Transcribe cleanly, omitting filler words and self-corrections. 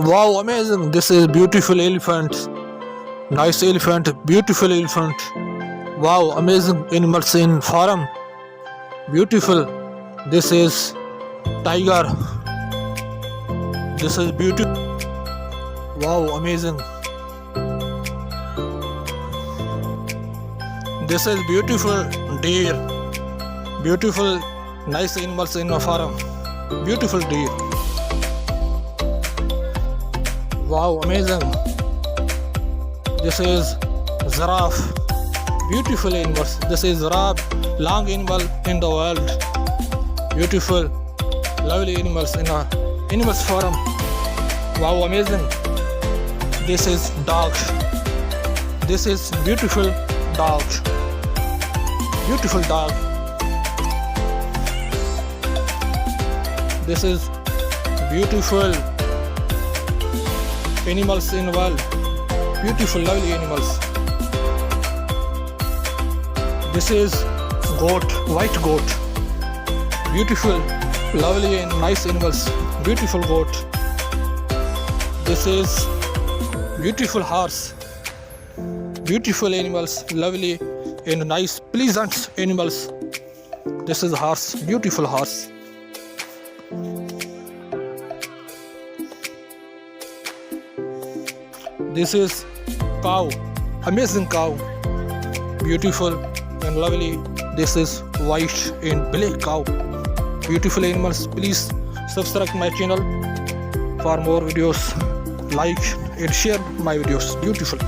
Wow, amazing. This is beautiful elephant. Nice elephant, beautiful elephant. Wow, amazing animals in farm. Beautiful. This is tiger. This is beautiful. Wow, amazing. This is beautiful deer. Beautiful, nice animals in a farm. Beautiful deer. Wow, amazing. This is giraffe. Beautiful animals. This is giraffe, long animal in the world. Beautiful, lovely animals in a animals farm. Wow, amazing. This is dog. This is beautiful dog. Beautiful dog. This is beautiful animals in the world. Beautiful, lovely animals. This is goat, white goat. Beautiful, lovely and nice animals. Beautiful goat. This is beautiful horse. Beautiful animals, lovely and nice, pleasant animals. This is horse, beautiful horse. This is cow, amazing cow. Beautiful and lovely. This is white and black cow. Beautiful animals. Please subscribe my channel for more videos. Like and share my videos. Beautiful.